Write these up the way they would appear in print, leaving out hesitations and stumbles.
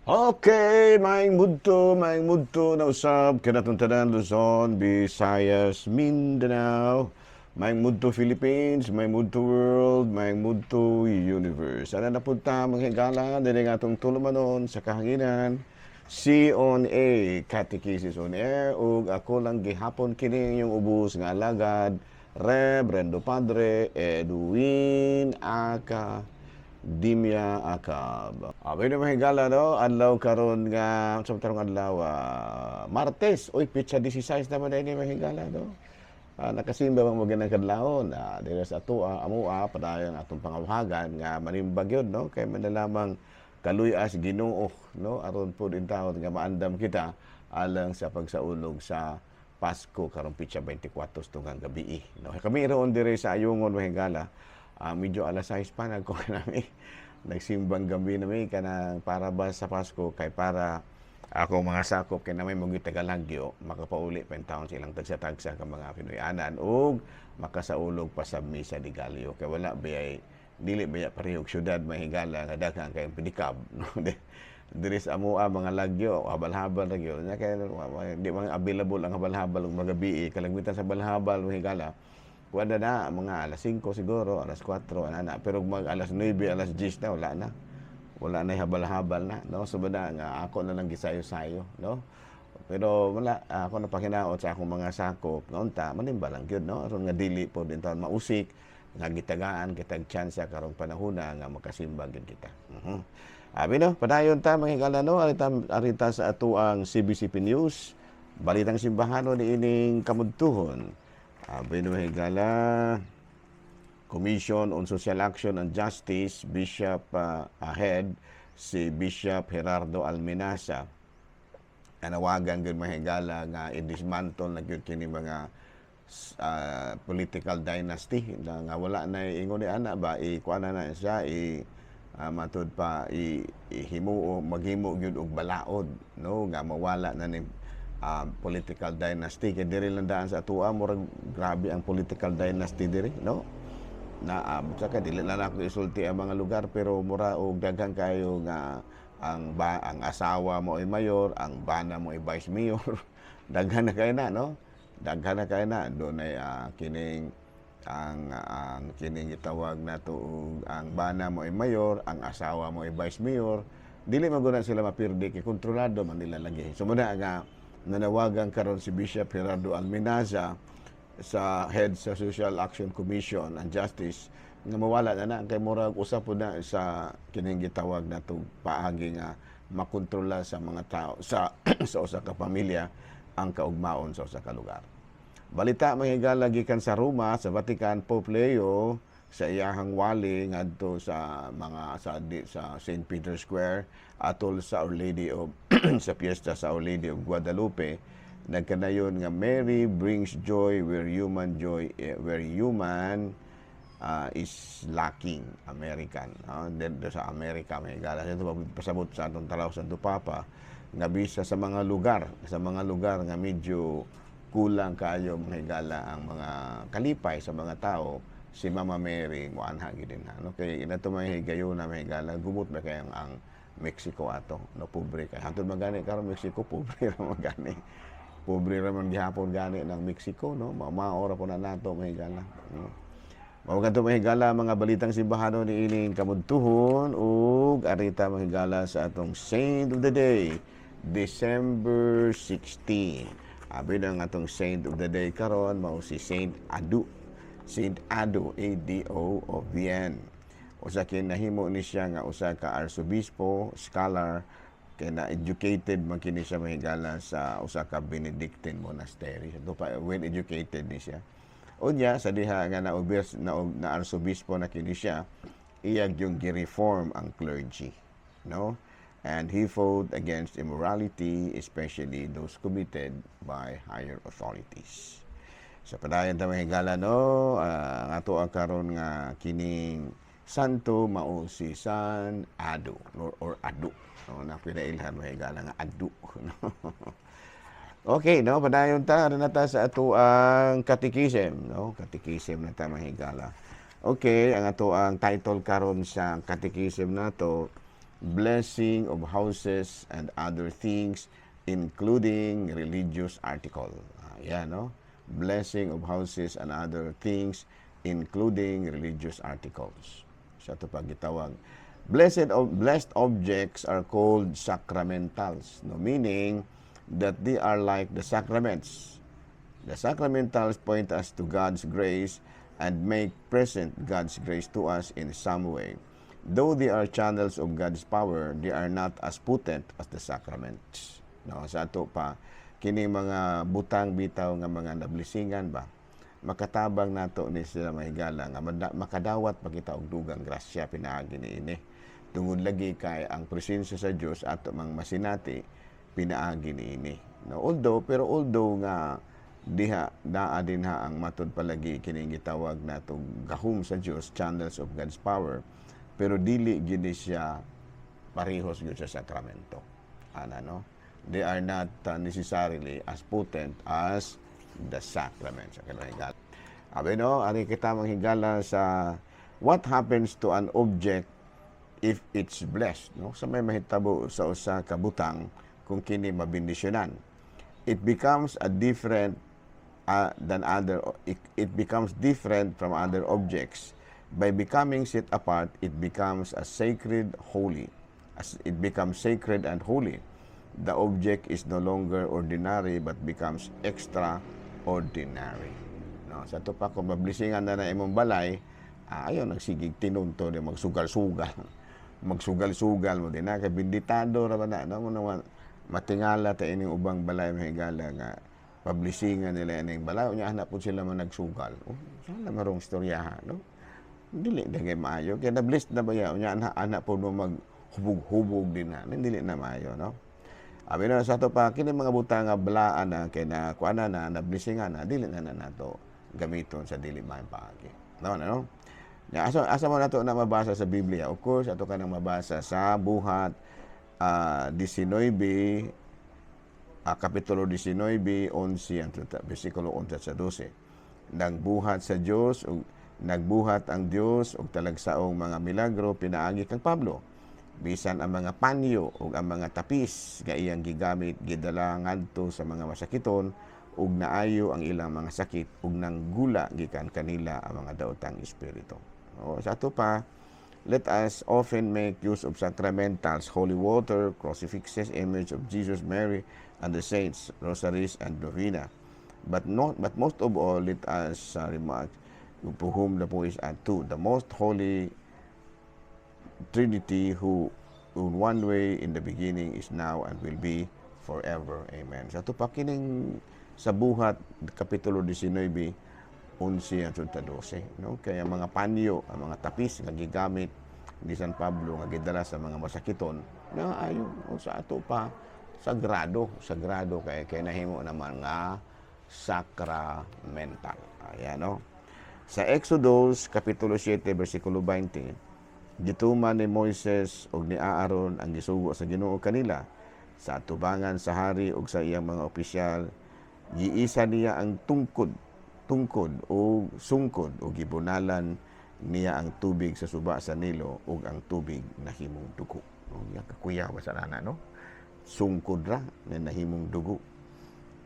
Okay, maing mudto na usab kanatong tanan Luzon, Visayas, Mindanao, maing mudto Philippines, maing mudto world, maing mudto universe. Ana na punta mga higala diri nga atong tulumanon sa kahanginan. C on A, Catechesis on Air, ug ako lang gihapon kini yung ubos nga alagad, Reverendo Padre Edwin Aka Dimya Akab. Abay na mahigala no, adlaw karon nga sa tarong adlaw Martes, oy pitsa 16 naman ini mahigala no. Nakasimba bang magandang kadlawon dira sa ato amoa padayon atong pangawagan nga manimbag yun no kay man lamang kaluy-as Ginoo no aron pud in taon nga maandam kita alang sa pagsaulog sa Pasko karong pitsa 24 tunggang gabi no. Kami roon dire sa Ayungon mahigala. Medyo alas 6 pa nagko nami nagsimbang gabi nami kanang para ba sa Pasko kay para ako mga sakop kay namay mga tagalagyo makapauli pa taon silang tagsa-tagsa ka mga Pinoyanan ug makasaulog pa sa misa di Galyo kay wala biyay dili baya parehog syudad mahigala nga daghang kay pedikab no diri sa amoa mga lagyo habal-habal lagyo nya kay di mga available ang habal-habal ug mga gabi kalagmitan sa habal-habal mahigala wala na, mga alas 5 siguro, alas 4, ana. Pero mag alas 9, alas 10 na, wala na. Wala na habal-habal na, no? So, bada nga, ako na lang gisayo-sayo, no? Pero wala, ako napakinaot sa akong mga sakop, nga manimba lang yun, no? Aron nga dili po din taon mausik, nga gitagaan, kitag tsansa karong panahuna nga makasimbag yun kita. Abi no, padayon ta, mga higala, no? Arita sa ato ang CBCP News, balitang simbahanon ni ining kamudtuhon. Higala, Commission on Social Action and Justice, Bishop ahead, si Bishop Gerardo Almenasa. Anawagan gud mahigala nga i-dismantle na gyud kini mga political dynasty nga wala na ingon ni ana ba ikuana na siya matud pa himuo maghimo gyud og balaod no nga mawala na ni political dynasty kay diri lang daan sa atua murag grabe ang political dynasty diri no na saka dili na ako isulti ang mga lugar pero mura og daghang kayo nga ang asawa mo ay mayor, ang bana mo ay vice mayor. Daghan na kay na no daghan na kay na do ay kining ang kining gitawag nato ang bana mo ay mayor, ang asawa mo ay vice mayor, dili magunan sila mapirdi kay kontrolado man nila lagi. So muna nga nanawagan karon si Bishop Gerardo Almenasa sa head sa Social Action Commission and Justice nga mawala na kay murag usap po na sa kining gitawag natong paagi nga makontrola sa mga tao sa sa usa ka pamilya ang kaugmaon sa usa ka lugar. Balita mahigala gikan sa Roma sa Vatican, Pope Leo sa iyahang wali ngadto sa mga sa St. Peter's Square atol sa Our Lady of sa piyesta sa Our Lady of Guadalupe nagkanayon nga Mary brings joy where human is lacking. American dito sa Amerika may gala ito pasabot sa atong talaw sa Papa nga bisa sa mga lugar nga medyo kulang kayo mahigala ang mga kalipay sa mga tao si Mama Mary mo anhagi din no kay inato may higayon na mahigala gumot ba kay ang Mexico ato no pobre kay hantud magani karon Mexico pobre ra magani pobre ra man gihapon gani ng Mexico no maora po na nato mahigala mao kadto mahigala mga balitang simbahanon ni ining kamudtuhon ug arita mahigala sa atong Saint of the Day December 16. Abi na nga atong Saint of the Day karon mao si Saint Ado A-D-O of Vienne. Usa kay nahimo ni siya nga usa ka arsobispo, scholar kay na-educated man kini siya mahigala sa usa ka Benedictine monastery. So pa well educated ni siya. Unya sa diha nga na arsobispo na kini siya, iyag yung gi-reform ang clergy, no? And he fought against immorality, especially those committed by higher authorities. Sa padayon ta mahigala no, ato ang karon nga kining santo mao si San Ado or Ado. No, na pinailhan mahigala nga Ado. No? Okay, no, padayon ta na ta sa ato ang catechism, no? Catechism na ta mahigala. Okay, ang ato ang title karon sa catechism nato blessing of houses and other things, including religious article. Yan, no? Blessing of houses and other things, including religious articles. Sa ito pag gitawag. Blessed objects are called sacramentals, no? Meaning that they are like the sacraments. The sacramentals point us to God's grace and make present God's grace to us in some way. Though they are channels of God's power, they are not as potent as the sacraments. No, sa ato pa, kini mga butang bitaw nga mga nablisingan ba, makatabang nato ni sila mahigala nga makadawat pa kita og dugang grasya pinaagi niini. Tungod lagi kay ang presensya sa Dios ato mang masinati pinaagi niini. No, although nga diha naa din ha ang matud palagi kining gitawag nato gahom sa Dios, channels of God's power, pero dili gid siya parehos gyud sa sakramento. Ana, no? They are not necessarily as potent as the sacraments. Abi, no, ari kita manghigala sa what happens to an object if it's blessed, no? Sa may mahitabo sa usa ka butang kung kini mabindisyonan. It becomes a different it becomes different from other objects. By becoming set apart, it becomes a sacred, holy. As it becomes sacred and holy, the object is no longer ordinary but becomes extraordinary. No, sa ito pa, kung mablisingan na imong balay, ayaw nagsigig tinunto na magsugal-sugal. Magsugal-sugal mo din na, kay binditado na ba na, no? Matingala ta ining ubang balay mahigala nga pablisingan nila ining balay, unya hanap po sila man nagsugal. Sana marong istoryahan, no? Dili dagay maayo kaya na-blessed na ba ya unya anak po mo maghubog-hubog din na dili na maayo, no? Abi na sa to pa kini mga butang nga balaan na kay na kuana na blessingan na dili na nato gamiton sa dili man paagi, no? Asa mo nato na mabasa sa Biblia? Of course ato kanang mabasa sa Buhat 19 kapitulo 19 11 bersikulo 11 sa 12. Nagbuhat sa Dios ug nagbuhat ang Dios og talagsaong mga milagro pinaagi kang Pablo. Bisan ang mga panyo ug ang mga tapis nga iyang gigamit gidala ngadto sa mga masakiton ug naayo ang ilang mga sakit ug nanggula gikan kanila ang mga daotang espiritu. Sa ato pa, let us often make use of sacramentals, holy water, crucifixes, image of Jesus, Mary, and the saints, rosaries, and novena. But most of all, let us remark to whom the voice are to the most holy Trinity, who in one way in the beginning is now and will be forever. Amen. Sa ito pa kining sa Buhat kapitulo 19 11 at 12, no? Kaya mga panyo, ang mga tapis nga gigamit ni San Pablo nga gidala sa mga masakiton na ayo sa ato pa sagrado kay nahimo naman nga sacramental. Ayan, no? Sa Exodus kapitulo 7 bersikulo 20, gituman ni Moises ug ni Aaron ang gisugo sa Ginoo kanila sa atubangan sa hari ug sa iyang mga opisyal. Giisa niya ang tungkod o sungkod o gibunalan niya ang tubig sa suba sa Nilo ug ang tubig nahimong dugo. Yang kakuya ba sa nana, no? Sungkod ra na nahimong dugo.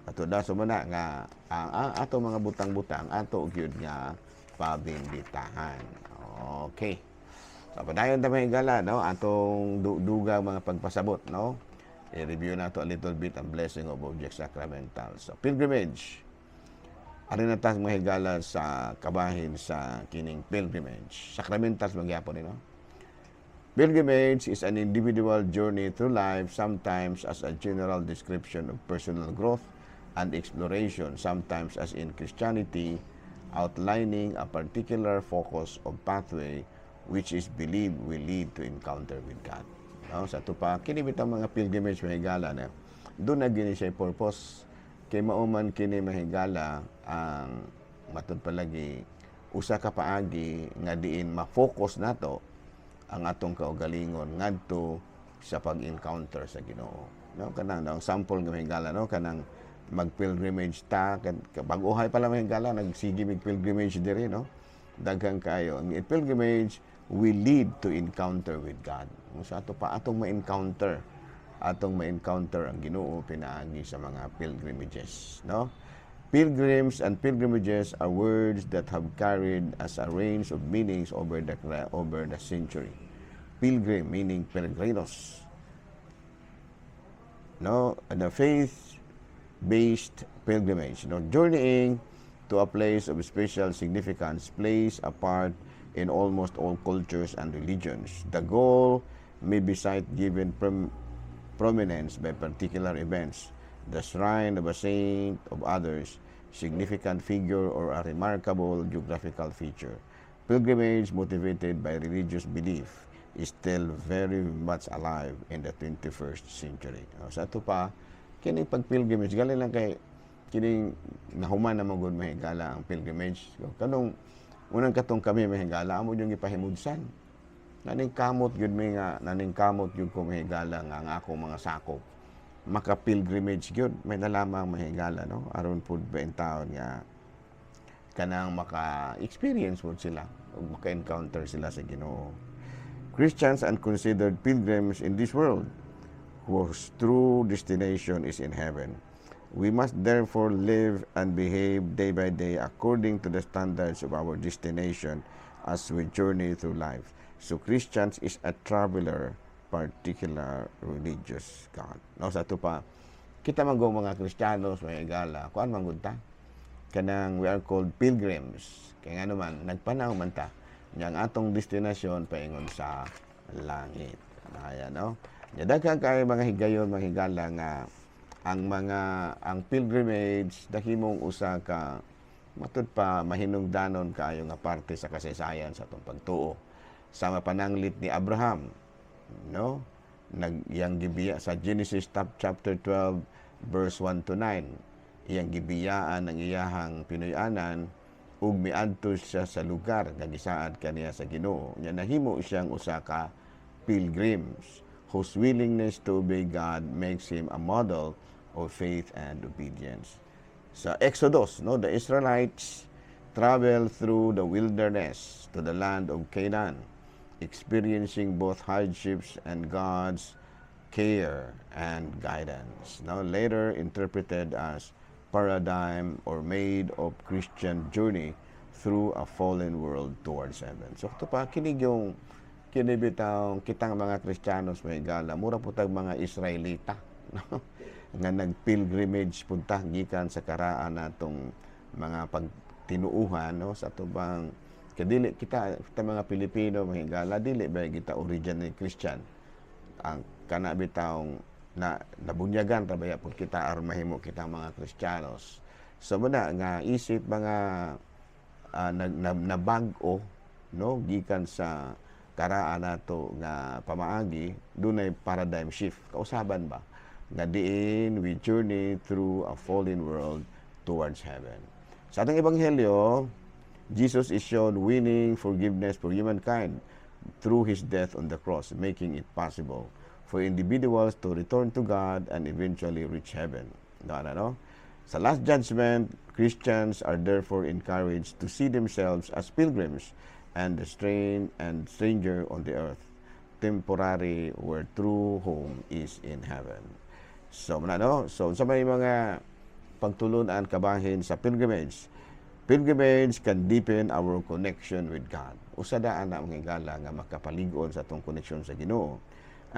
Ato da sumana nga ang ato mga butang-butang ato gyud nga pabinditahan. Okay. So padayon ta mahigala, no? Atong dugang mga pagpasabot, no? I-review na to a little bit ang blessing of object sacramentals. So, pilgrimage. Ari na tayo mahigala sa kabahin sa kining pilgrimage. Sacramentals magyapon, no? Pilgrimage is an individual journey through life, sometimes as a general description of personal growth and exploration, sometimes as in Christianity, outlining a particular focus of pathway which is believed will lead to encounter with God. No? Sa ito pa, kinibit ang mga pilgrimage mahigala na doon na gini siya purpose kay mauman kini mahigala ang matud palagi usa ka paagi nga diin ma-focus nato ang atong kaugalingon ngadto sa pag-encounter sa Ginoo. No, kanang ang sample nga mahigala, no, kanang mag-pilgrimage ta pag-uhay pala mahigala nagsigi mig pilgrimage diri, no. Daghang kayo ang pilgrimage will lead to encounter with God. So ato pa atong ma-encounter ang Ginoo pinaagi sa mga pilgrimages, no? Pilgrims and pilgrimages are words that have carried as a range of meanings over the century. Pilgrim meaning peregrinos, no? And a faith-based pilgrimage, no? Journeying to a place of special significance plays a part in almost all cultures and religions. The goal may be given prominence by particular events, the shrine of a saint, of others, significant figure, or a remarkable geographical feature. Pilgrimage motivated by religious belief is still very much alive in the 21st century. Sa ito pa, kining pag-pilgrimage, galing lang kay kining nahuman na magod mahigala ang pilgrimage. Kanong unang katong kami mahigala, amo yung ipahimudsan. Naningkamot yun ko mahigala nga ang akong mga sakop. Maka-pilgrimage yun, may nalamang mahigala, no? Aron po ba yung taon nga kanang maka-experience mo sila o maka-encounter sila sa Ginoo. Christians are considered pilgrims in this world whose true destination is in heaven. We must therefore live and behave day by day according to the standards of our destination as we journey through life. So Christians is a traveler, particular religious God. No, sa ito pa, kita man mga Kristiyanos, may igala, kuan man gud ta? Kanang we are called pilgrims. Kaya nga naman, nagpanaw man ta, niyang atong destinasyon paingon sa langit. Ayan, no? Daghan kay mga higayon, mga higala nga ang pilgrimage dahimong usa ka matud pa mahinungdanon kaayo nga parte sa kasaysayan sa atong pagtuo. Sama pananglit ni Abraham, no? Yang gibiya sa Genesis chapter 12 verse 1 to 9. Iyang gibiyaan ang iyahang pinuy-anan ug miadto siya sa lugar nga gisaad kaniya sa Ginoo. Nya nahimo siyang usa ka pilgrims whose willingness to obey God makes him a model of faith and obedience. Sa Exodus, no, the Israelites traveled through the wilderness to the land of Canaan, experiencing both hardships and God's care and guidance. Now, later interpreted as paradigm or made of Christian journey through a fallen world towards heaven. So, ito pa, kinig yung kinibitaw kitang mga Kristiyanos may gala. Mura po tag mga Israelita, no? Nga nag-pilgrimage punta gikan sa karaan natong mga pagtinuuhan, no? Sa tubang kadili kita mga Pilipino mahigala dili ba kita original Christian ang kana bitawng na nabunyagan ra baya pud kita aron mahimo kita mga Kristiyanos so muna nga isip mga nabag-o no gikan sa karaan nato nga pamaagi dunay paradigm shift kausaban ba nga diin we journey through a fallen world towards heaven. Sa atong ebanghelyo, Jesus is shown winning forgiveness for humankind through His death on the cross, making it possible for individuals to return to God and eventually reach heaven. No? Sa Last Judgment, Christians are therefore encouraged to see themselves as pilgrims and the stranger on the earth, temporary where true home is in heaven. So, sa may mga pagtulunan kabahin sa pilgrimage, pilgrimage can deepen our connection with God. Usadaan na mga igala nga makapaligon sa atong connection sa Ginoo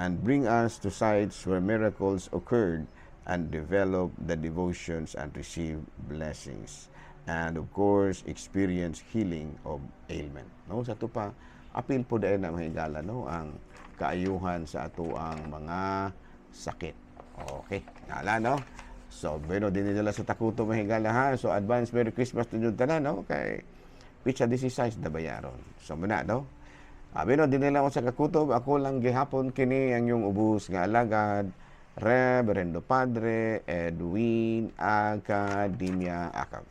and bring us to sites where miracles occurred and develop the devotions and receive blessings. And of course, experience healing of ailment. No, sa ito pa, apil po dahil na mga igala, no, ang kaayuhan sa ato ang mga sakit. Okay, nala, no? So, bueno, din nila sa Takuto mahigala ha. So, advance Merry Christmas to nyo tanan, no? Kay Picha 16 na bayaron. So, muna, no? Bueno, din nila ako sa Kakutob. Ako lang gihapon kini ang yung ubus nga alagad. Reverendo Padre Edwin Academia Acab.